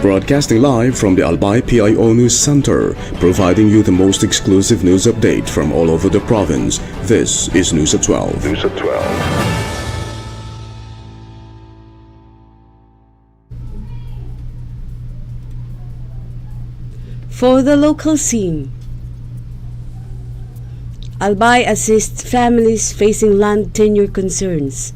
Broadcasting live from the Albay PIO News Center, providing you the most exclusive news update from all over the province. This is News at 12. News at 12. For the local scene, Albay assists families facing land tenure concerns.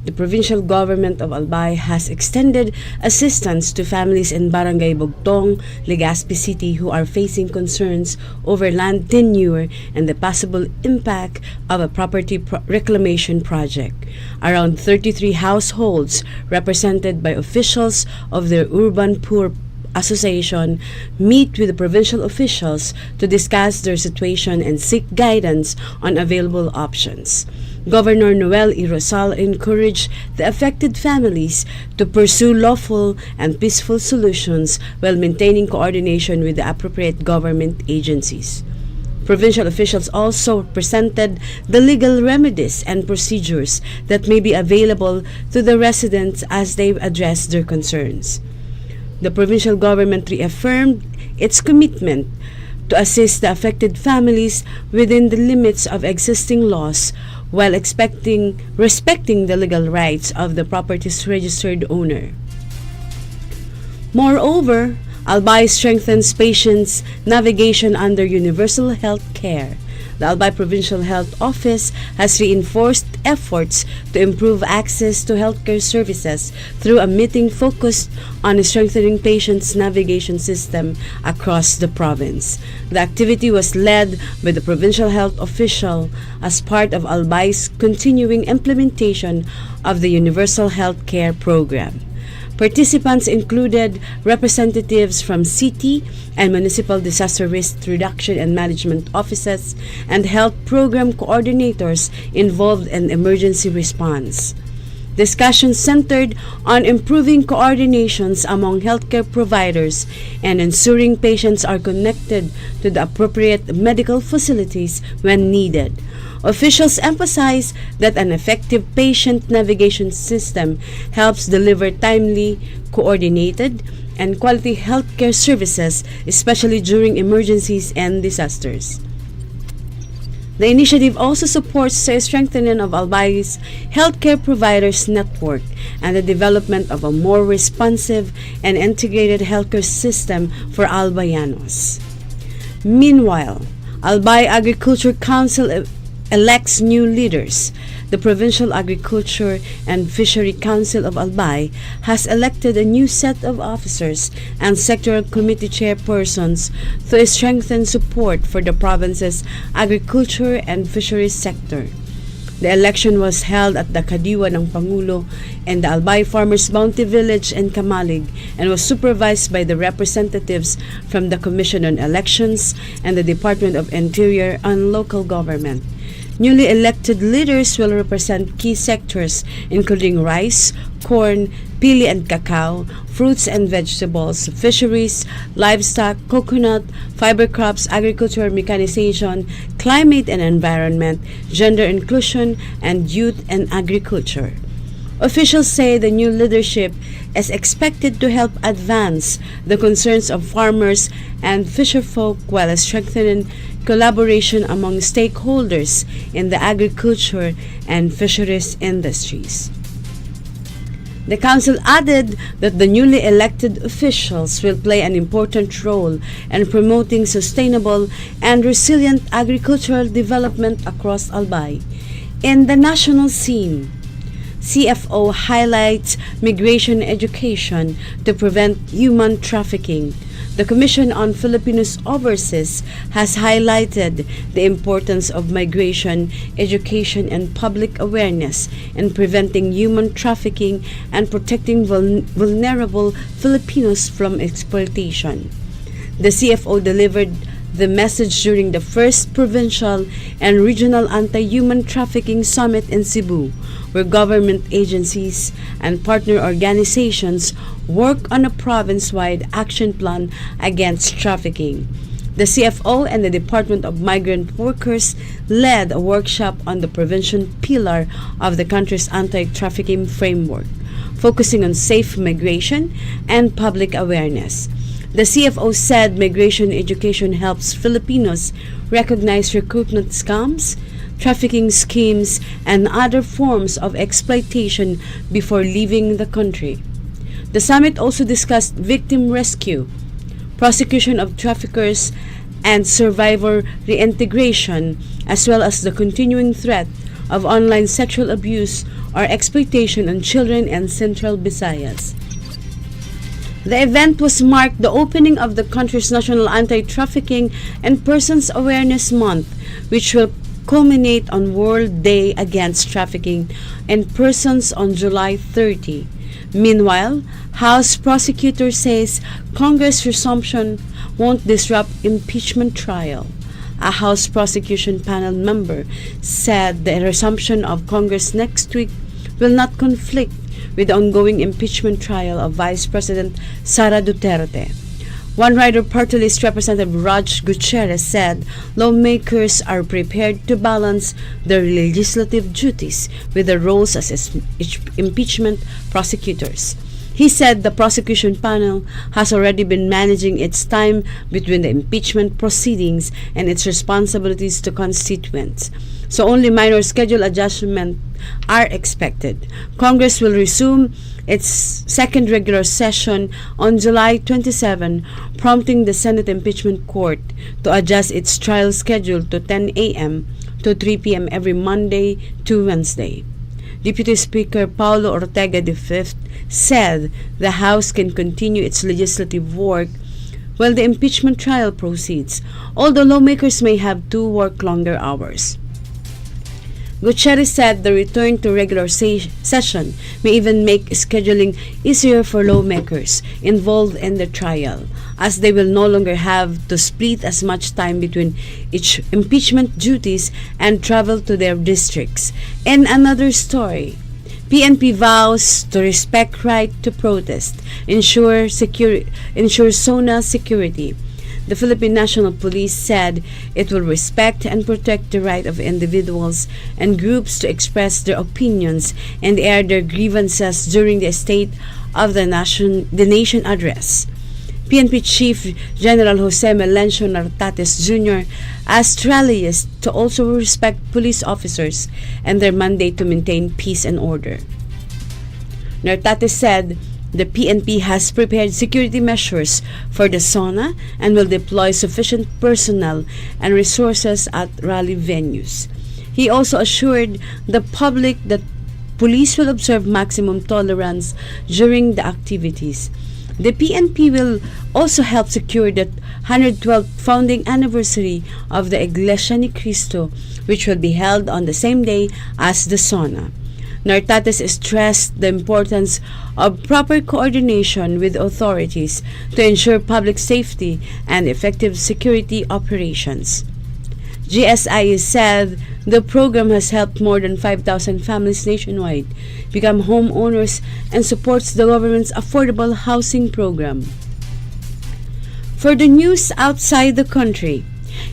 The provincial government of Albay has extended assistance to families in Barangay Bugtong, Legazpi City who are facing concerns over land tenure and the possible impact of a property reclamation project. Around 33 households represented by officials of the Urban Poor Association meet with the provincial officials to discuss their situation and seek guidance on available options. Governor Noel E. Rosal encouraged the affected families to pursue lawful and peaceful solutions while maintaining coordination with the appropriate government agencies. Provincial officials also presented the legal remedies and procedures that may be available to the residents as they address their concerns. The provincial government reaffirmed its commitment to assist the affected families within the limits of existing laws while respecting the legal rights of the property's registered owner. Moreover, Albay strengthens patients' navigation under universal health care. The Albay Provincial Health Office has reinforced efforts to improve access to healthcare services through a meeting focused on strengthening patients' navigation system across the province. The activity was led by the provincial health official as part of Albay's continuing implementation of the Universal Health Care Program. Participants included representatives from city and municipal disaster risk reduction and management offices and health program coordinators involved in emergency response. Discussions centered on improving coordinations among healthcare providers and ensuring patients are connected to the appropriate medical facilities when needed. Officials emphasize that an effective patient navigation system helps deliver timely, coordinated, and quality healthcare services, especially during emergencies and disasters. The initiative also supports the strengthening of Albay's healthcare providers network and the development of a more responsive and integrated healthcare system for Albayanos. Meanwhile, Albay Agriculture Council elects new leaders. The Provincial Agriculture and Fishery Council of Albay has elected a new set of officers and sectoral committee chairpersons to strengthen support for the province's agriculture and fisheries sector. The election was held at the Kadiwa ng Pangulo and the Albay Farmers Bounty Village in Kamalig and was supervised by the representatives from the Commission on Elections and the Department of Interior and Local Government. Newly elected leaders will represent key sectors including rice, corn, pili and cacao, fruits and vegetables, fisheries, livestock, coconut, fiber crops, agriculture, mechanization, climate and environment, gender inclusion, and youth and agriculture. Officials say the new leadership is expected to help advance the concerns of farmers and fisherfolk while strengthening collaboration among stakeholders in the agriculture and fisheries industries. The council added that the newly elected officials will play an important role in promoting sustainable and resilient agricultural development across Albay. In the national scene, CFO highlights migration education to prevent human trafficking. The Commission on Filipinos Overseas has highlighted the importance of migration, education, and public awareness in preventing human trafficking and protecting vulnerable Filipinos from exploitation. The CFO delivered the message during the first provincial and regional anti-human trafficking summit in Cebu, where government agencies and partner organizations work on a province-wide action plan against trafficking. The CFO and the Department of Migrant Workers led a workshop on the prevention pillar of the country's anti-trafficking framework. focusing on safe migration and public awareness. The CFO said migration education helps Filipinos recognize recruitment scams, trafficking schemes, and other forms of exploitation before leaving the country. The summit also discussed victim rescue, prosecution of traffickers, and survivor reintegration, as well as the continuing threat of online sexual abuse or exploitation on children in Central Visayas. The event was marked the opening of the country's National Anti-Trafficking and Persons Awareness Month, which will culminate on World Day Against Trafficking and Persons on July 30. Meanwhile, House prosecutor says Congress resumption won't disrupt impeachment trial. A House prosecution panel member said the resumption of Congress next week will not conflict with the ongoing impeachment trial of Vice President Sara Duterte. One Rider Party List Representative Raj Gutierrez said lawmakers are prepared to balance their legislative duties with their roles as impeachment prosecutors. He said the prosecution panel has already been managing its time between the impeachment proceedings and its responsibilities to constituents, so only minor schedule adjustments are expected. Congress will resume its second regular session on July 27, prompting the Senate Impeachment Court to adjust its trial schedule to 10 a.m. to 3 p.m. every Monday to Wednesday. Deputy Speaker Paulo Ortega V said the House can continue its legislative work while the impeachment trial proceeds, although lawmakers may have to work longer hours. Gutierrez said the return to regular session may even make scheduling easier for lawmakers involved in the trial, as they will no longer have to split as much time between each impeachment duties and travel to their districts. In another story, PNP vows to respect right to protest, ensure SONA security. The Philippine National Police said it will respect and protect the right of individuals and groups to express their opinions and air their grievances during the State of the Nation address. PNP Chief General Jose Melencio Nartates Jr. asked rallies to also respect police officers and their mandate to maintain peace and order. Nartates said the PNP has prepared security measures for the SONA and will deploy sufficient personnel and resources at rally venues. He also assured the public that police will observe maximum tolerance during the activities. The PNP will also help secure the 112th founding anniversary of the Iglesia ni Cristo, which will be held on the same day as the SONA. Nartates stressed the importance of proper coordination with authorities to ensure public safety and effective security operations. GSI said the program has helped more than 5,000 families nationwide become homeowners and supports the government's affordable housing program. For the news outside the country,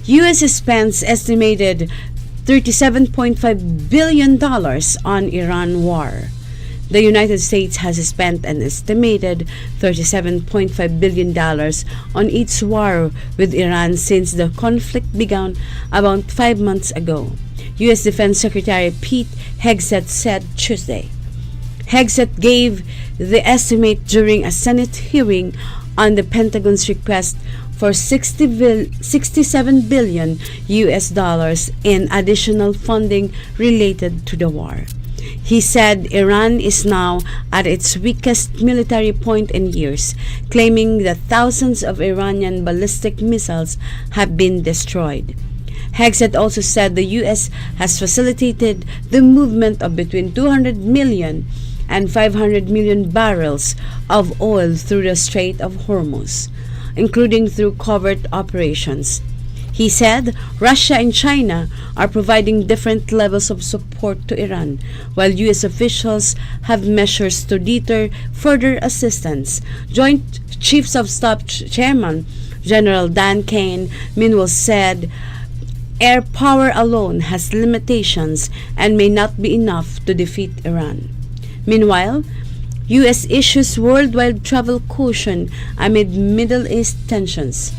U.S. spends estimated $37.5 billion on Iran war. The United States has spent an estimated $37.5 billion on its war with Iran since the conflict began about 5 months ago, U.S. Defense Secretary Pete Hegseth said Tuesday. Hegseth gave the estimate during a Senate hearing on the Pentagon's request for $67 billion US dollars in additional funding related to the war. He said Iran is now at its weakest military point in years, claiming that thousands of Iranian ballistic missiles have been destroyed. Hegseth also said the U.S. has facilitated the movement of between 200 million and 500 million barrels of oil through the Strait of Hormuz, including through covert operations. He said Russia and China are providing different levels of support to Iran, while U.S. officials have measures to deter further assistance. Joint Chiefs of Staff Chairman General Dan Kane meanwhile said air power alone has limitations and may not be enough to defeat Iran. Meanwhile, U.S. issues worldwide travel caution amid Middle East tensions.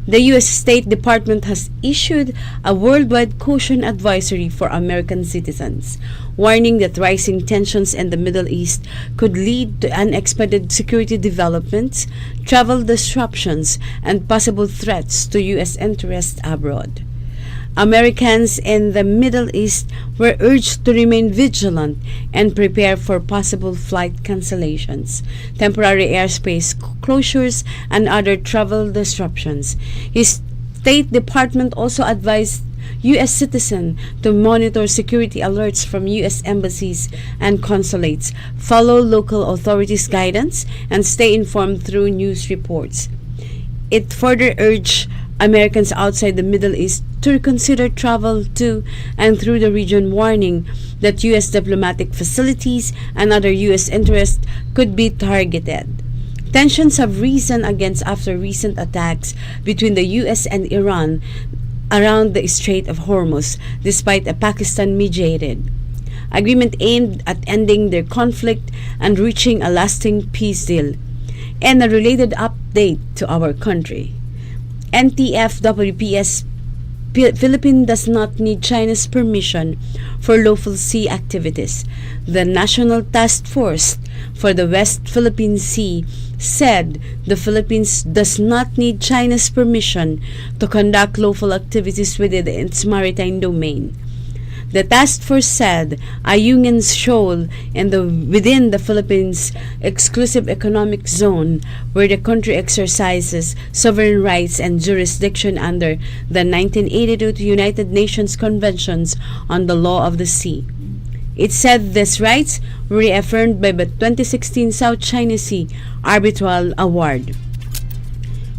The U.S. State Department has issued a worldwide caution advisory for American citizens, warning that rising tensions in the Middle East could lead to unexpected security developments, travel disruptions, and possible threats to U.S. interests abroad. Americans in the Middle East were urged to remain vigilant and prepare for possible flight cancellations, temporary airspace closures, and other travel disruptions. His State Department also advised U.S. citizens to monitor security alerts from U.S. embassies and consulates, follow local authorities' guidance, and stay informed through news reports. It further urged Americans outside the Middle East to reconsider travel to and through the region, warning that U.S. diplomatic facilities and other U.S. interests could be targeted. Tensions have risen against after recent attacks between the U.S. and Iran around the Strait of Hormuz, despite a Pakistan-mediated agreement aimed at ending their conflict and reaching a lasting peace deal. And a related update to our country. NTF-WPS Philippines does not need China's permission for lawful sea activities. The National Task Force for the West Philippine Sea said the Philippines does not need China's permission to conduct lawful activities within its maritime domain. The task force said Ayungin Shoal within the Philippines exclusive economic zone, where the country exercises sovereign rights and jurisdiction under the 1982 United Nations Conventions on the Law of the Sea. It said these rights were reaffirmed by the 2016 South China Sea Arbitral Award,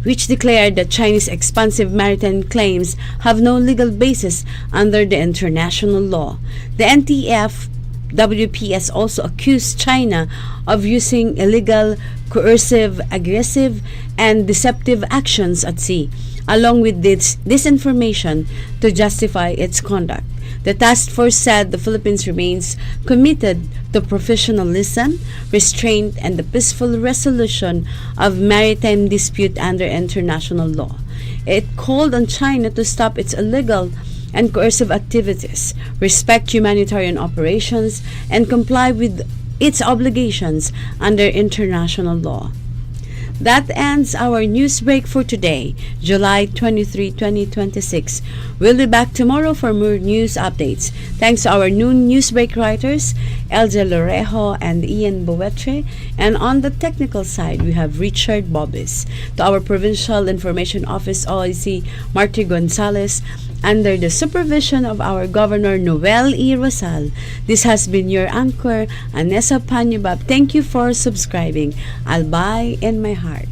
which declared that Chinese expansive maritime claims have no legal basis under the international law. The NTF-WPS also accused China of using illegal, coercive, aggressive, and deceptive actions at sea, along with disinformation to justify its conduct. The task force said the Philippines remains committed to professionalism, restraint, and the peaceful resolution of maritime dispute under international law. It called on China to stop its illegal and coercive activities, respect humanitarian operations, and comply with its obligations under international law. That ends our news break for today, July 23, 2026. We'll be back tomorrow for more news updates. Thanks to our noon news break writers, Elza Lorejo and Ian Boetre. And on the technical side, we have Richard Bobbis. To our Provincial Information Office OIC, Marty Gonzalez, under the supervision of our Governor Noel E. Rosal. This has been your anchor, Anessa P. Babb. Thank you for subscribing. Albay in my heart.